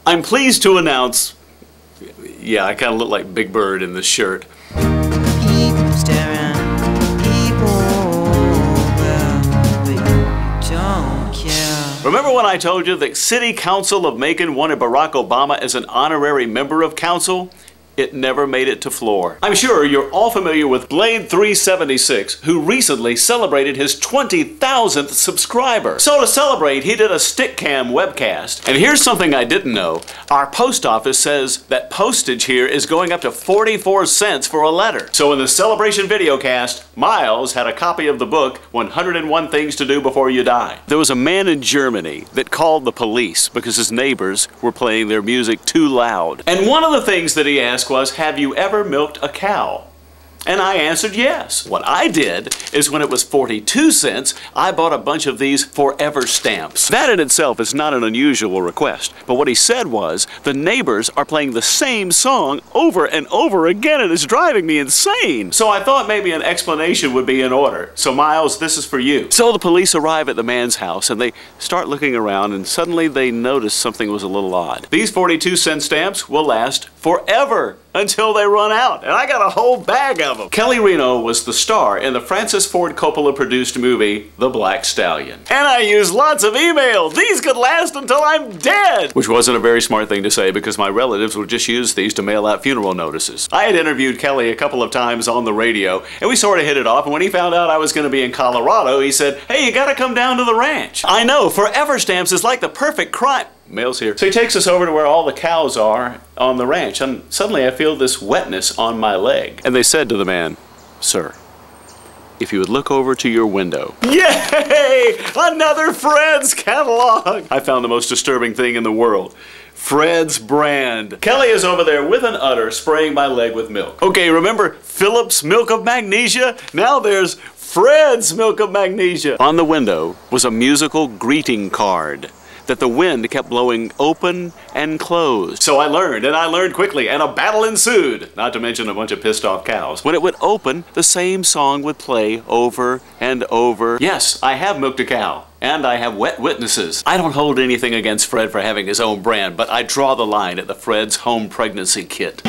I'm pleased to announce, yeah, I kind of look like Big Bird in this shirt. People staring, people, well, we don't care. Remember when I told you the City Council of Macon wanted Barack Obama as an honorary member of council? It never made it to floor. I'm sure you're all familiar with Blade 376, who recently celebrated his 20,000th subscriber. So to celebrate, he did a stick-cam webcast. And here's something I didn't know. Our post office says that postage here is going up to 44 cents for a letter. So in the celebration videocast, Miles had a copy of the book, 101 Things to Do Before You Die. There was a man in Germany that called the police because his neighbors were playing their music too loud. And one of the things that he asked was, have you ever milked a cow? And I answered yes. What I did is when it was 42 cents, I bought a bunch of these forever stamps. That in itself is not an unusual request, but what he said was, the neighbors are playing the same song over and over again and it's driving me insane. So I thought maybe an explanation would be in order. So Miles, this is for you. So the police arrive at the man's house and they start looking around and suddenly they notice something was a little odd. These 42-cent stamps will last forever until they run out, and I got a whole bag of them. Kelly Reno was the star in the Francis Ford Coppola produced movie, The Black Stallion. And I used lots of email. These could last until I'm dead. Which wasn't a very smart thing to say because my relatives would just use these to mail out funeral notices. I had interviewed Kelly a couple of times on the radio, and we sort of hit it off, and when he found out I was going to be in Colorado, he said, hey, you gotta come down to the ranch. I know, forever stamps is like the perfect crime. Mail's here. So he takes us over to where all the cows are on the ranch, and suddenly I feel this wetness on my leg. And they said to the man, sir, if you would look over to your window. Yay! Another Fred's catalog! I found the most disturbing thing in the world. Fred's brand. Kelly is over there with an udder spraying my leg with milk. Okay, remember Philip's milk of magnesia? Now there's Fred's milk of magnesia. On the window was a musical greeting card that the wind kept blowing open and closed. So I learned, and I learned quickly, and a battle ensued, not to mention a bunch of pissed off cows. When it would open, the same song would play over and over. Yes, I have milked a cow, and I have wet witnesses. I don't hold anything against Fred for having his own brand, but I draw the line at the Fred's Home Pregnancy Kit.